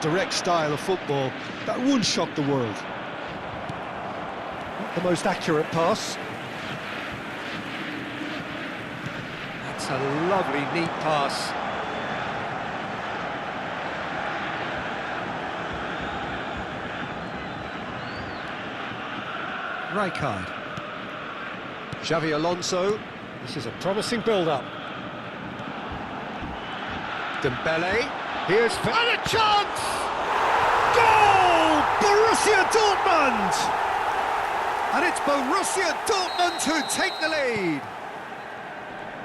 direct style of football, that wouldn't shock the world. Not the most accurate pass. That's a lovely, neat pass. Rijkaard. Xavi Alonso. This is a promising build-up. Dembele. Here's... And a chance! Goal! Borussia Dortmund! And it's Borussia Dortmund who take the lead.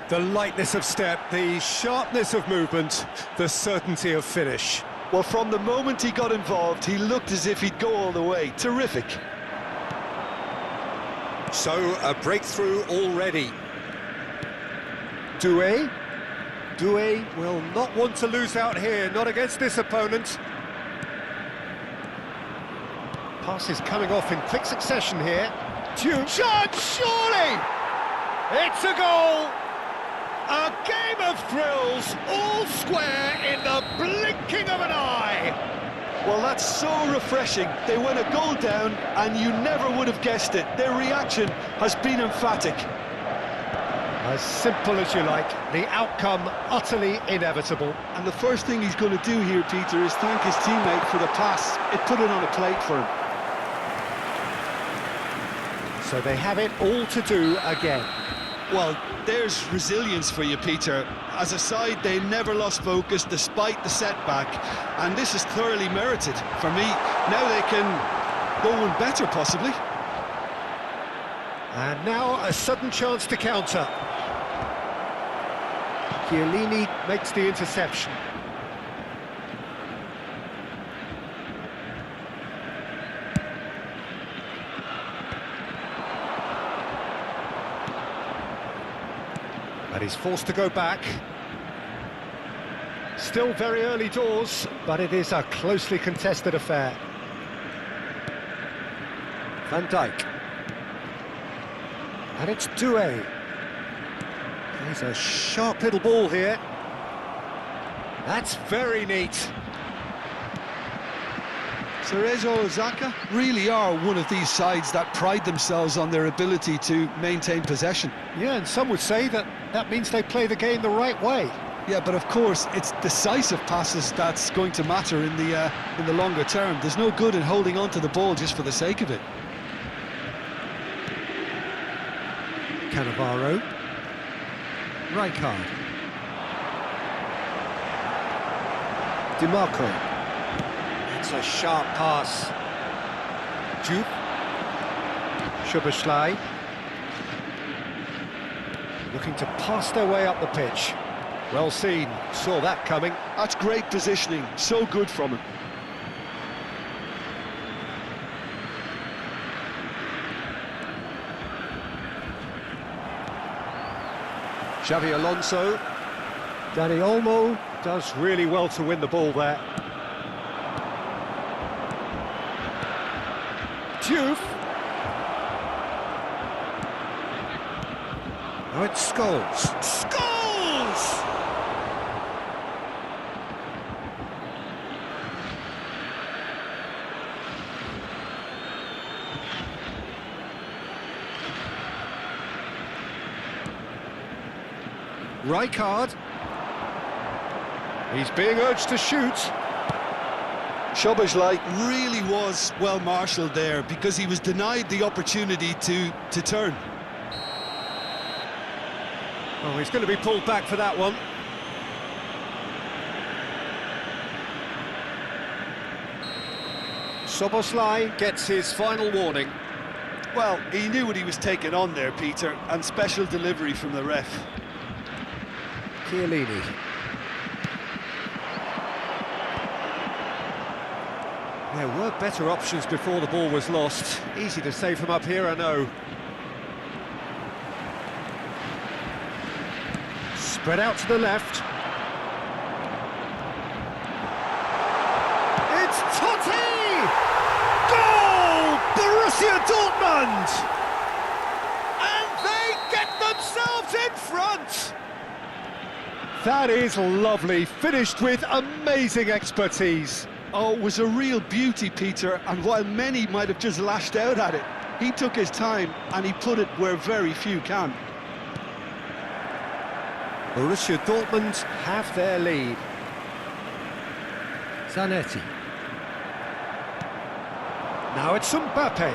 The lightness of step, the sharpness of movement, the certainty of finish. Well, from the moment he got involved, he looked as if he'd go all the way. Terrific. So, a breakthrough already. Doué. Doué will not want to lose out here, not against this opponent. Passes coming off in quick succession here. Shot, surely! It's a goal! A game of thrills, all square in the blinking of an eye! Well, that's so refreshing. They went a goal down, and you never would have guessed it. Their reaction has been emphatic. As simple as you like, the outcome utterly inevitable. And the first thing he's going to do here, Peter, is thank his teammate for the pass. It put it on a plate for him. So they have it all to do again. Well, there's resilience for you, Peter. As a side, they never lost focus despite the setback, and this is thoroughly merited. For me, now they can go one better, possibly. And now a sudden chance to counter. Chiellini makes the interception. And he's forced to go back. Still very early doors, but it is a closely contested affair. Van Dijk. And it's Doué. There's a sharp little ball here. That's very neat. Cerezo Osaka really are one of these sides that pride themselves on their ability to maintain possession. Yeah, and some would say that that means they play the game the right way. Yeah, but of course, it's decisive passes that's going to matter in the longer term. There's no good in holding on to the ball just for the sake of it. Cannavaro. Rijkaard. DiMarco. It's a sharp pass. Juve. Szoboszlai. Looking to pass their way up the pitch. Well seen, saw that coming. That's great positioning, so good from him. Xavi Alonso. Dani Olmo does really well to win the ball there. Juve. Oh, it's Scholes. Scholes! Rijkaard. He's being urged to shoot. Szoboszlai really was well marshalled there because he was denied the opportunity to turn. Oh, he's going to be pulled back for that one. Szoboszlai gets his final warning. Well, he knew what he was taking on there, Peter, and special delivery from the ref. Chiellini. There were better options before the ball was lost. Easy to say from up here, I know. Spread out to the left. It's Totti! Goal! Borussia Dortmund! And they get themselves in front! That is lovely, finished with amazing expertise. Oh, it was a real beauty, Peter, and while many might have just lashed out at it, he took his time and he put it where very few can. Borussia Dortmund have their lead. Zanetti. Now it's Mbappe.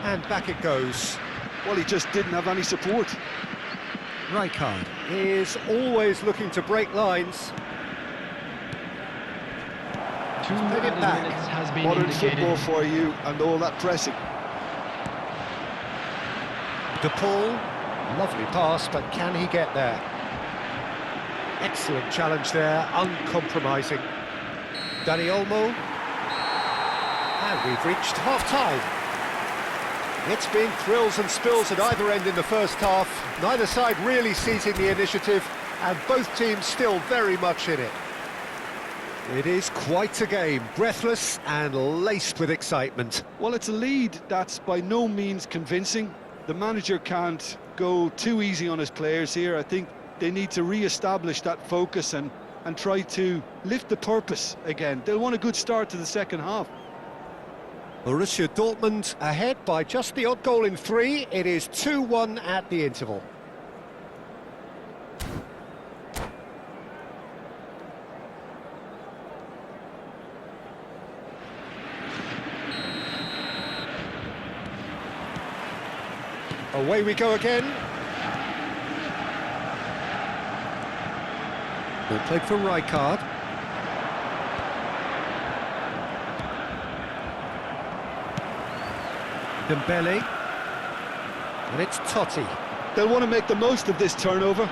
And back it goes. Well, he just didn't have any support. Rijkaard is always looking to break lines. Two added minutes has been Modern indicated. football for you and all that pressing. De Paul, lovely pass, but can he get there? Excellent challenge there, uncompromising. Dani Olmo. And we've reached half-time. It's been thrills and spills at either end in the first half. Neither side really seizing the initiative, and both teams still very much in it. It is quite a game, breathless and laced with excitement. Well, it's a lead that's by no means convincing. The manager can't go too easy on his players here. I think they need to re-establish that focus and try to lift the purpose again. They'll want a good start to the second half. Borussia Dortmund ahead by just the odd goal in 3. It is 2-1 at the interval. Away we go again. Well played from Rijkaard. Dembele. And it's Totti. They'll want to make the most of this turnover.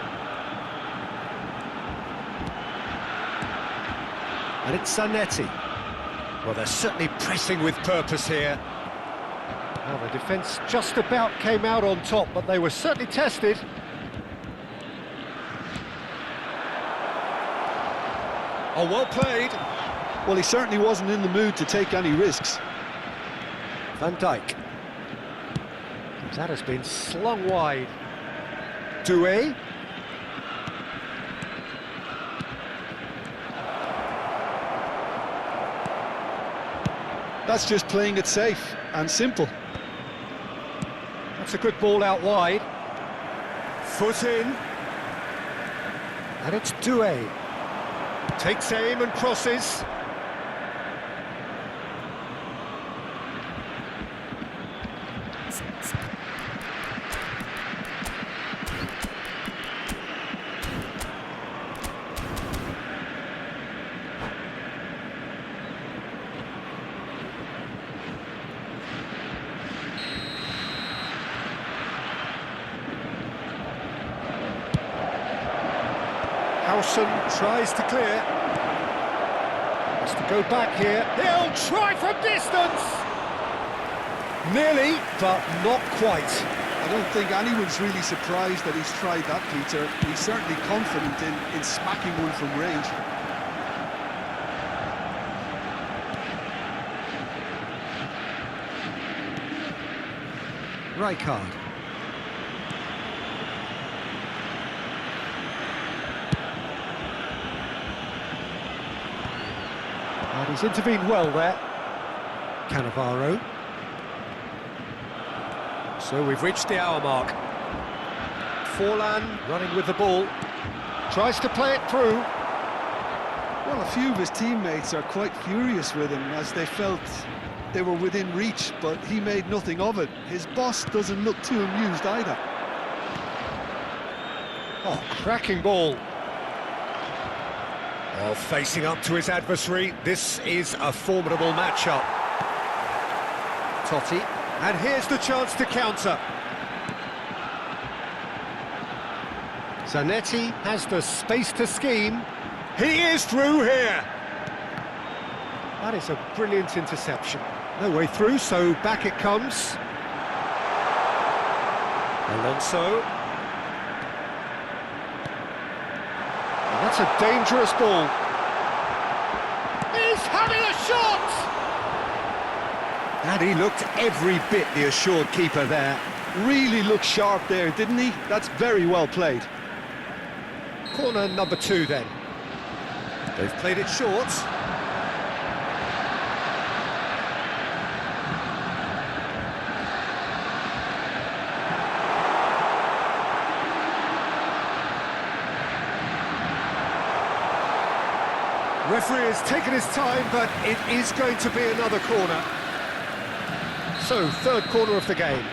And it's Zanetti. Well, they're certainly pressing with purpose here. Well, the defence just about came out on top, but they were certainly tested. Oh, well played. Well, he certainly wasn't in the mood to take any risks. Van Dijk. That has been slung wide. Doué. That's just playing it safe and simple. That's a good ball out wide. Foot in. And it's Doué. Takes aim and crosses. Howson tries to clear. Has to go back here. He'll try from distance! Nearly, but not quite. I don't think anyone's really surprised that he's tried that, Peter. He's certainly confident in smacking one from range. Rijkaard. And he's intervened well there. Cannavaro. So we've reached the hour mark. Forlan running with the ball. Tries to play it through. Well, a few of his teammates are quite furious with him as they felt they were within reach, but he made nothing of it. His boss doesn't look too amused either. Oh, cracking ball. Oh, facing up to his adversary. This is a formidable matchup. Totti. And here's the chance to counter. Zanetti has the space to scheme. He is through here. That is a brilliant interception. No way through, so back it comes. Alonso. And that's a dangerous ball. He's having a shot! And he looked every bit the assured keeper there. Really looked sharp there, didn't he? That's very well played. Corner number 2 then. They've played it short. Referee has taken his time, but it is going to be another corner. So, third corner of the game.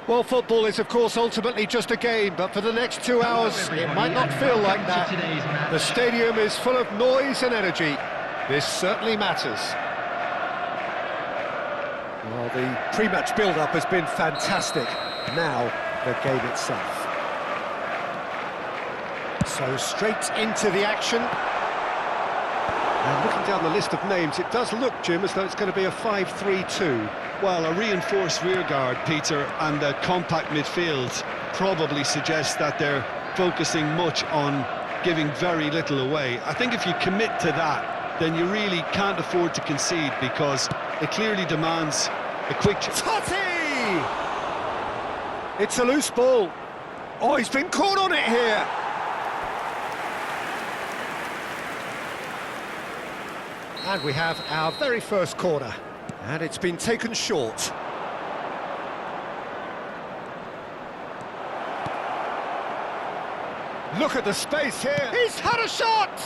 Well, football is, of course, ultimately just a game, but for the next 2 hours, it might not feel like that. The stadium is full of noise and energy. This certainly matters. Well, the pre-match build-up has been fantastic. Now, the game itself. So, straight into the action. And looking down the list of names, it does look, Jim, as though it's going to be a 5-3-2. Well, a reinforced rearguard, Peter, and a compact midfield probably suggests that they're focusing much on giving very little away. I think if you commit to that, then you really can't afford to concede, because it clearly demands a quick... Totti! It's a loose ball. Oh, he's been caught on it here. And we have our very first corner. And it's been taken short. Look at the space here. He's had a shot!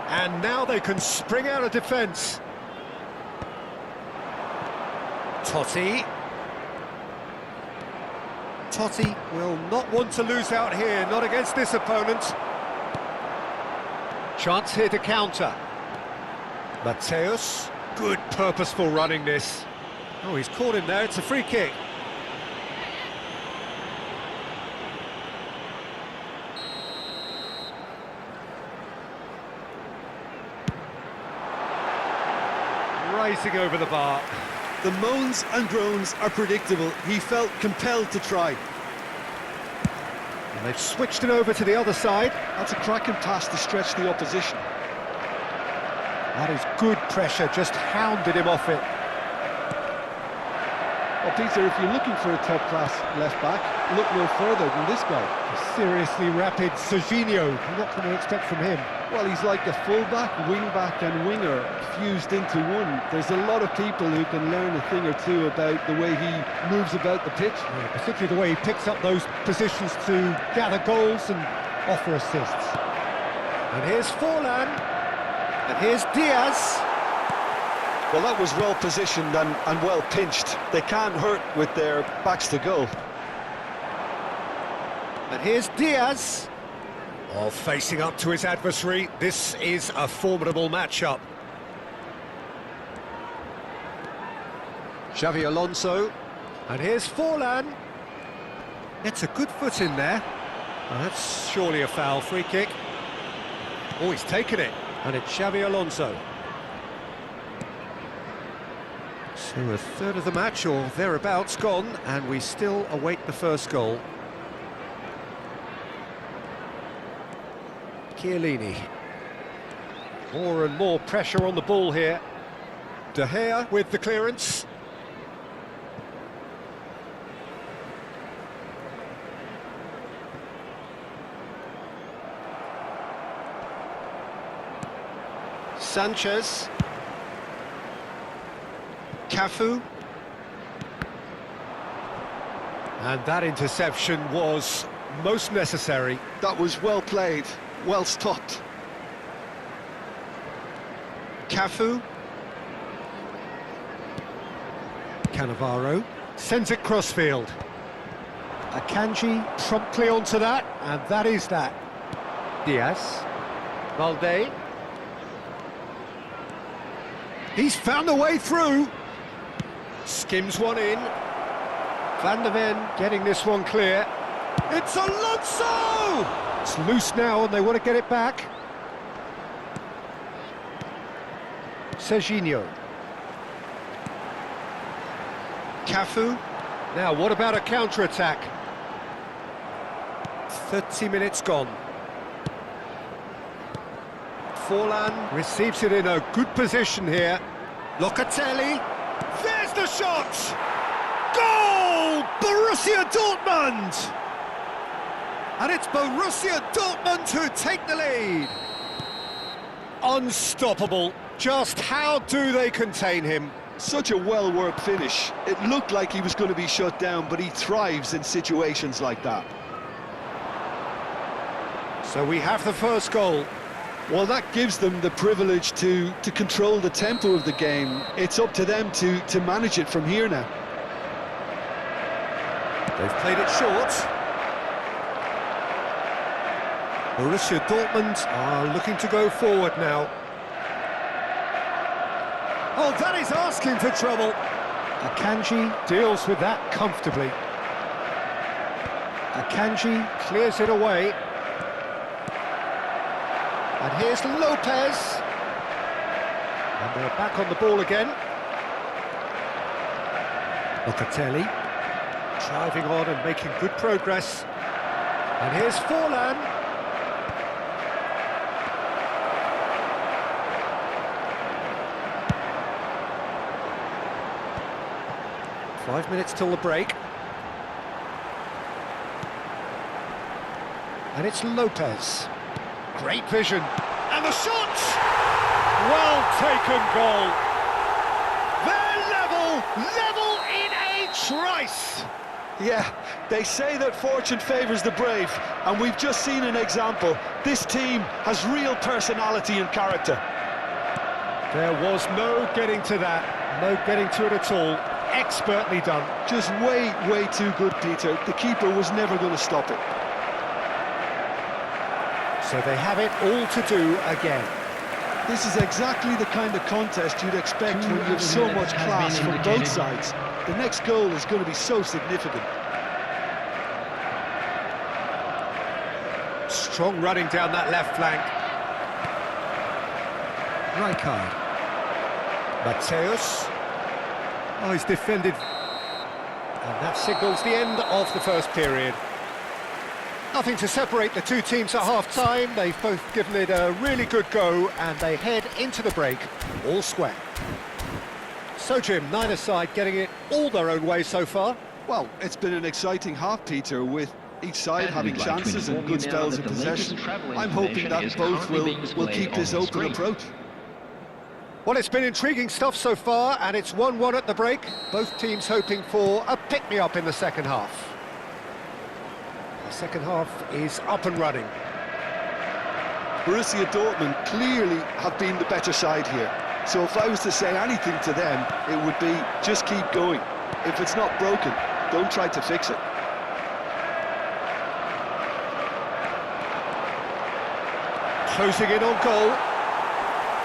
And now they can spring out of defence. Totti. Totti will not want to lose out here, not against this opponent. Chance here to counter. Mateus. Good purposeful running this. Oh, he's caught him there, it's a free kick. Rising over the bar. The moans and groans are predictable. He felt compelled to try. And they've switched it over to the other side. That's a cracking pass to stretch the opposition. That is good pressure, just hounded him off it. Well, Peter, if you're looking for a top-class left-back, look no further than this guy. Seriously rapid Serginho. What can we expect from him? Well, he's like a full-back, wing-back and winger fused into one. There's a lot of people who can learn a thing or two about the way he moves about the pitch. Yeah, particularly the way he picks up those positions to gather goals and offer assists. And here's Forlan. And here's Diaz. Well, that was well positioned and well pinched. They can't hurt with their backs to goal. And here's Diaz. Oh, facing up to his adversary. This is a formidable matchup. Xavi Alonso. And here's Forlan. It's a good foot in there. Oh, that's surely a foul. Free kick. Oh, he's taken it. And it's Xavi Alonso. So a third of the match or thereabouts gone, and we still await the first goal. Chiellini. More and more pressure on the ball here. De Gea with the clearance. Sanchez. Cafu. And that interception was most necessary. That was well played, well stopped. Cafu. Cannavaro. Sends it crossfield. Akanji promptly onto that, and that is that. Diaz. Valde. He's found a way through. Skims one in. Van der Ven getting this one clear. It's Alonso! It's loose now and they want to get it back. Serginho. Cafu. Now, what about a counter-attack? 30 minutes gone. Forlan receives it in a good position here. Locatelli. There's the shot! Goal! Borussia Dortmund! And it's Borussia Dortmund who take the lead. Unstoppable. Just how do they contain him? Such a well-worked finish. It looked like he was going to be shut down, but he thrives in situations like that. So we have the first goal. Well, that gives them the privilege to control the tempo of the game. It's up to them to manage it from here now. They've played it short. Borussia Dortmund are looking to go forward now. Oh, that is asking for trouble. Akanji deals with that comfortably. Akanji clears it away. And here's Lopez. And they're back on the ball again. Locatelli. Driving on and making good progress. And here's Forlan. Five minutes till the break. And it's Lopez. Great vision. And the shot! Well taken goal. They're level in a trice. Yeah, they say that fortune favours the brave, and we've just seen an example. This team has real personality and character. There was no getting to that, no getting to it at all. Expertly done. Just way too good, Peter. The keeper was never going to stop it. So they have it all to do again. This is exactly the kind of contest you'd expect when you have so much class from both sides. The next goal is going to be so significant. Strong running down that left flank. Rijkaard. Matthäus. Oh, he's defended. And that signals the end of the first period. Nothing to separate the two teams at half-time. They've both given it a really good go, and they head into the break all square. So, Jim, neither side getting it all their own way so far. Well, it's been an exciting half, Peter, with each side having chances and good spells of possession. I'm hoping that both will keep this open approach. Well, it's been intriguing stuff so far, and it's 1-1 at the break. Both teams hoping for a pick-me-up in the second half. The second half is up and running. Borussia Dortmund clearly have been the better side here. So if I was to say anything to them, it would be just keep going. If it's not broken, don't try to fix it. Closing in on goal.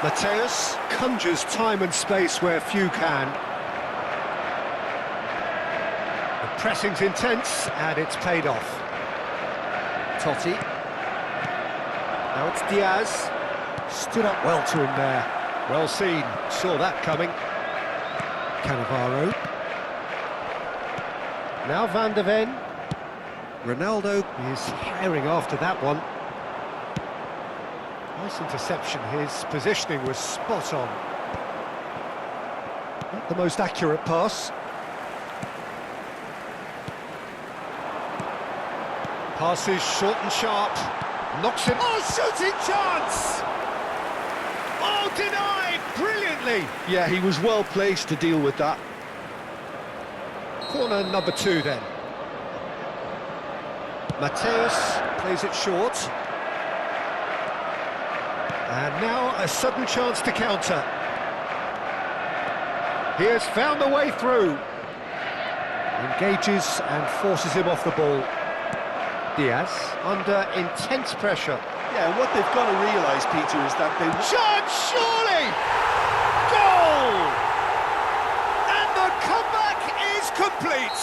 Matthäus conjures time and space where few can. The pressing's intense, and it's paid off. Totti. Now it's Diaz. Stood up well to him there. Well seen. Saw that coming. Cannavaro. Now Van de Ven. Ronaldo is herring after that one. Nice interception. His positioning was spot on. Not the most accurate pass. Passes short and sharp. Knocks it. Oh, shooting chance! Oh, denied brilliantly. Yeah, he was well placed to deal with that. Corner number 2 then. Matthäus plays it short. And now a sudden chance to counter. He has found the way through. Engages and forces him off the ball. Diaz under intense pressure. Yeah, and what they've got to realise, Peter, is that they... Chance, surely! Goal! And the comeback is complete!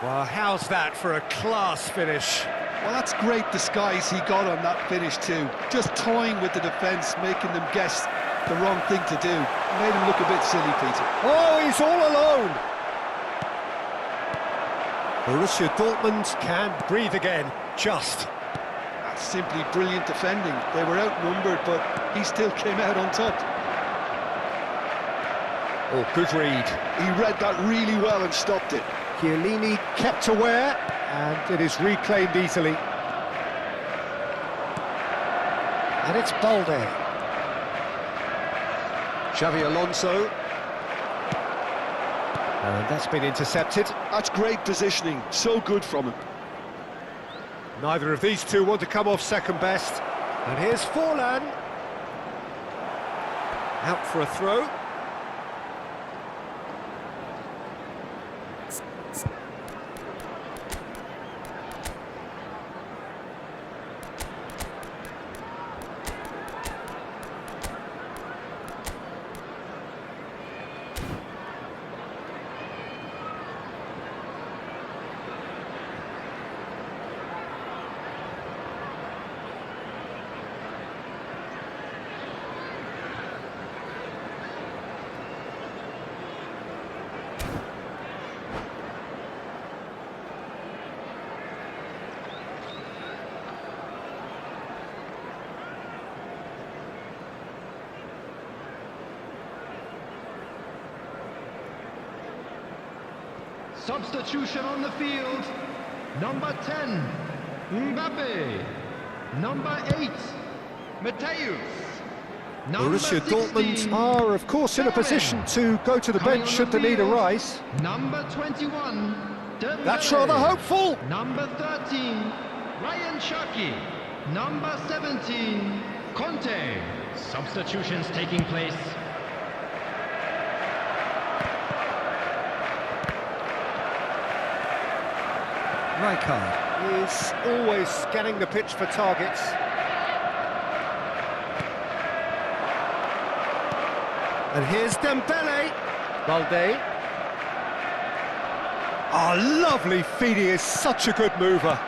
Well, how's that for a class finish? Well, that's great disguise he got on that finish too. Just toying with the defence, making them guess the wrong thing to do. Made him look a bit silly, Peter. Oh, he's all alone! Borussia Dortmund can breathe again, just. That's simply brilliant defending. They were outnumbered, but he still came out on top. Oh, good read. He read that really well and stopped it. Chiellini kept aware, and it is reclaimed easily. And it's Balde. Xavi Alonso. And that's been intercepted. That's great positioning, so good from him. Neither of these two want to come off second best. And here's Forlan. Out for a throw. Substitution on the field. Number 10, Mbappe. Number 8, Matthäus. Borussia Dortmund are, of course, in a position to go to the bench should the need arise. Number 21. That's rather hopeful. Number 13. Ryan Cherki. Number 17. Conte. Substitutions taking place. Rijkaard is always scanning the pitch for targets. And here's Dembele. Balde. Oh, lovely feed. He is such a good mover.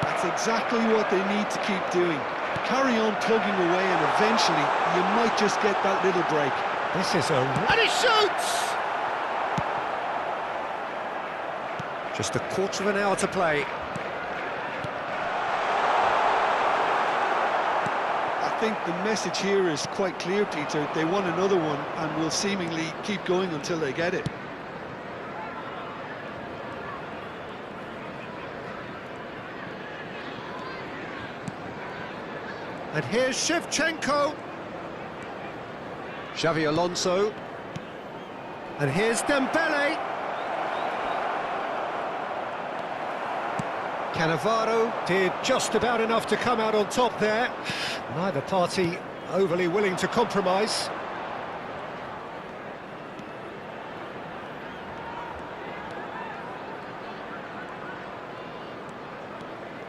That's exactly what they need to keep doing. Carry on plugging away and eventually you might just get that little break. This is and he shoots! Just a quarter of an hour to play. I think the message here is quite clear, Peter. They want another one and will seemingly keep going until they get it. And here's Shevchenko. Xavi Alonso. And here's Dembele. Cannavaro did just about enough to come out on top there. Neither party overly willing to compromise.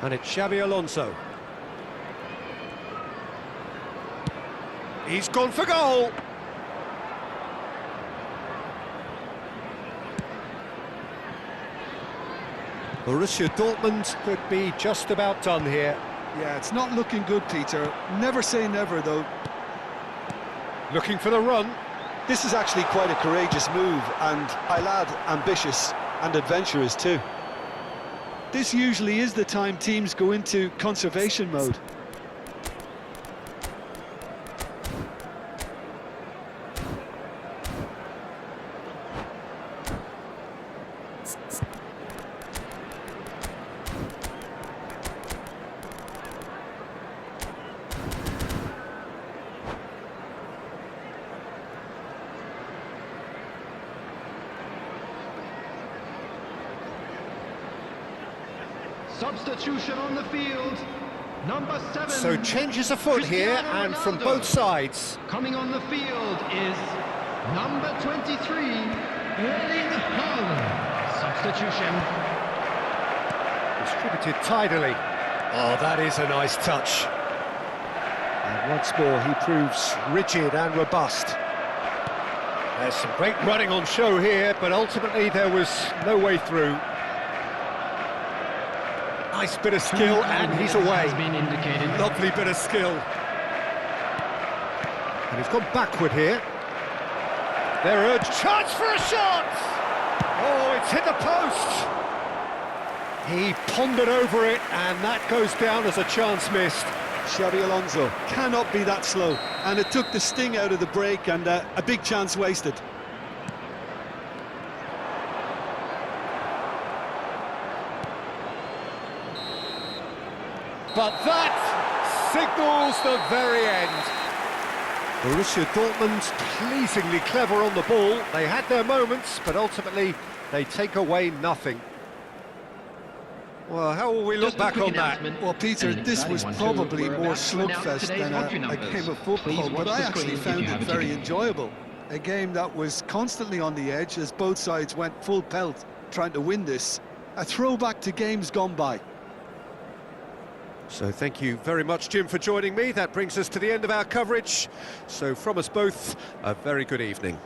And it's Xavi Alonso. He's gone for goal. Borussia Dortmund could be just about done here. Yeah, it's not looking good, Peter. Never say never, though. Looking for the run. This is actually quite a courageous move, and I'll add ambitious and adventurous too. This usually is the time teams go into conservation mode. Substitution on the field. Number 7. So changes afoot here, and from both sides. Coming on the field is number 23, Erling Haaland. Substitution. Distributed tidily. Oh, that is a nice touch. And once more, he proves rigid and robust. There's some great running on show here, but ultimately there was no way through. Nice bit of skill, and he's away. Has been indicated. Lovely bit of skill. And he's gone backward here. They're urged. Chance for a shot! Oh, it's hit the post! He pondered over it, and that goes down as a chance missed. Xavi Alonso cannot be that slow, and it took the sting out of the break, and a big chance wasted. But that signals the very end. Borussia Dortmund pleasingly clever on the ball. They had their moments, but ultimately they take away nothing. Well, how will we look back on that? Well, Peter, this was probably more slugfest than a game of football, but I actually found it very enjoyable. A game that was constantly on the edge as both sides went full pelt trying to win this. A throwback to games gone by. So thank you very much, Jim, for joining me. That brings us to the end of our coverage. So from us both, a very good evening.